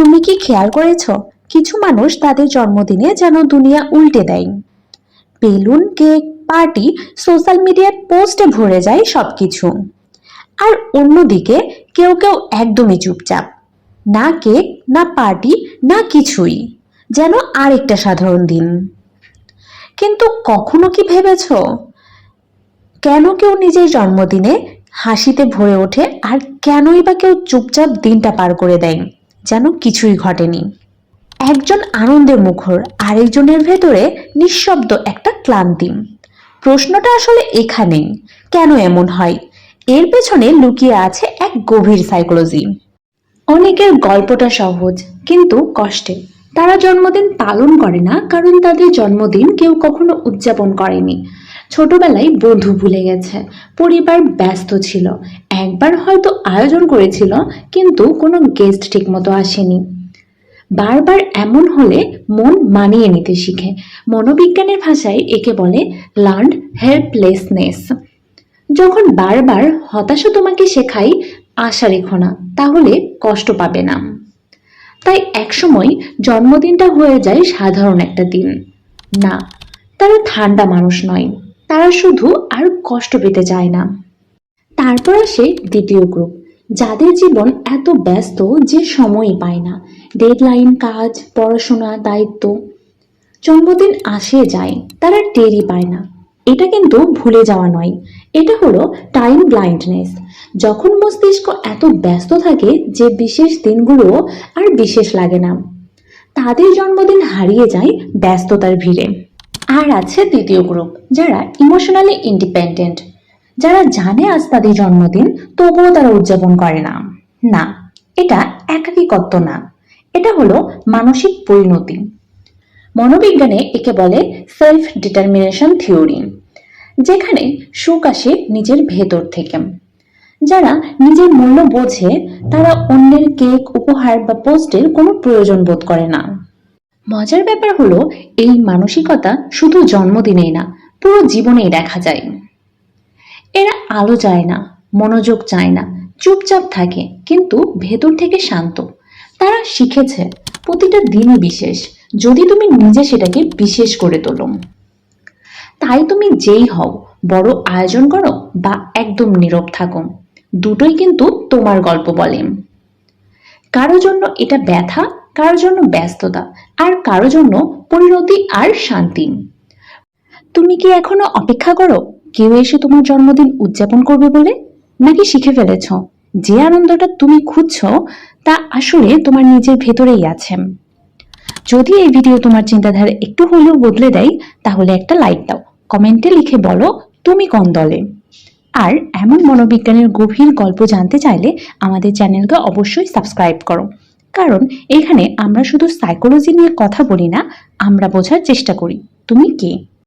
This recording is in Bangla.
তুমি কি খেয়াল করেছো, কিছু মানুষ তাদের জন্মদিনে যেন দুনিয়া উল্টে দেয়। বেলুন, কেক, পার্টি, সোশ্যাল মিডিয়ায় পোস্টে ভরে যায় সবকিছু। আর অন্যদিকে কেউ কেউ একদমই চুপচাপ, না কেক, না পার্টি, না কিছুই, যেন আরেকটা সাধারণ দিন। কিন্তু কখনো কি ভেবেছো, কেন কেউ নিজের জন্মদিনে হাসিতে ভরে ওঠে আর কেনই বা কেউ চুপচাপ দিনটা পার করে দেয়, যেন কিছুই ঘটেনি। একজন আনন্দে মুখর, আরেকজনের ভেতরে নিঃশব্দ একটা ক্লান্তি। প্রশ্নটা আসলে এখানেই, কেন এমন হয়? এর পেছনে লুকিয়ে আছে এক গভীর সাইকোলজি। অনেকের গল্পটা সহজ কিন্তু কষ্টে। তারা জন্মদিন পালন করে না কারণ তাদের জন্মদিন কেউ কখনো উদযাপন করেনি। ছোটবেলায় বন্ধু ভুলে গেছে, পরিবার ব্যস্ত ছিল, একবার হয়তো আয়োজন করেছিল কিন্তু কোনো গেস্ট ঠিকমতো আসেনি। বারবার এমন হলে মন মানিয়ে নিতে শিখে। মনোবিজ্ঞানের ভাষায় একে বলে লার্নড হেল্পলেসনেস। যখন বারবার হতাশা তোমাকে শেখায় আশা রেখো না, তাহলে কষ্ট পাবে না। তাই একসময় জন্মদিনটা হয়ে যায় সাধারণ একটা দিন। না, তারা ঠান্ডা মানুষ নয়, তারা শুধু আর কষ্ট পেতে চায় না। তারপর আসে দ্বিতীয় গ্রুপ, যাদের জীবন এত ব্যস্ত যে সময়ই পায় না। ডেডলাইন, কাজ, পড়াশোনা, দায়িত্ব। জন্মদিন আসে যায়, তারা টেরই পায় না। এটা কিন্তু ভুলে যাওয়া নয়, এটা হলো টাইম ব্লাইন্ডনেস। যখন মস্তিষ্ক এত ব্যস্ত থাকে যে বিশেষ দিনগুলো আর বিশেষ লাগে না, তাদের জন্মদিন হারিয়ে যায় ব্যস্ততার ভিড়ে। আর আছে তৃতীয় গ্রুপ, যারা ইমোশনালি ইন্ডিপেন্ডেন্ট, যারা জানে আজ তাদের জন্মদিন তবুও তারা উদযাপন করে না। না, এটা একাকিত্ব না, এটা হলো মানসিক পরিণতি। মনোবিজ্ঞানে একে বলে সেলফ ডিটারমিনেশন থিওরি, যেখানে সুখ আসে নিজের ভেতর থেকে। যারা নিজের মূল্য বোঝে, তারা অন্যের কেক, উপহার বা পোস্টের কোনো প্রয়োজন বোধ করে না। মজার ব্যাপার হলো, এই মানসিকতা শুধু জন্মদিনেই না, পুরো জীবনেই দেখা যায়। এরা আলো চায় না, মনোযোগ চায় না, চুপচাপ থাকে কিন্তু ভেতর থেকে শান্ত। তারা শিখেছে প্রতিটা দিনই বিশেষ, যদি তুমি নিজে সেটাকে বিশেষ করে তোলো। তাই তুমি যেই হও, বড় আয়োজন করো বা একদম নীরব থাকো, দুটোই কিন্তু তোমার গল্প বলে। কারো জন্য এটা ব্যথা, কারো জন্য ব্যস্ততা, আর কারো জন্য পরিণতি আর শান্তি। তুমি কি এখনো অপেক্ষা করো কেউ এসে তোমার জন্মদিন উদযাপন করবে বলে? নাকি শিখে ফেলেছ যে আনন্দটা তুমি খুঁজছো তা আসলে তোমার নিজের ভেতরেই আছে? যদি এই ভিডিও তোমার চিন্তাধারা একটু হলেও বদলে দেয়, তাহলে একটা লাইক দাও, কমেন্টে লিখে বলো তুমি কোন দলে। আর এমন মনোবিজ্ঞানের গভীর গল্প জানতে চাইলে আমাদের চ্যানেলকে অবশ্যই সাবস্ক্রাইব করো, কারণ এখানে আমরা শুধু সাইকোলজি নিয়ে কথা বলি না, আমরা বোঝার চেষ্টা করি তুমি কে।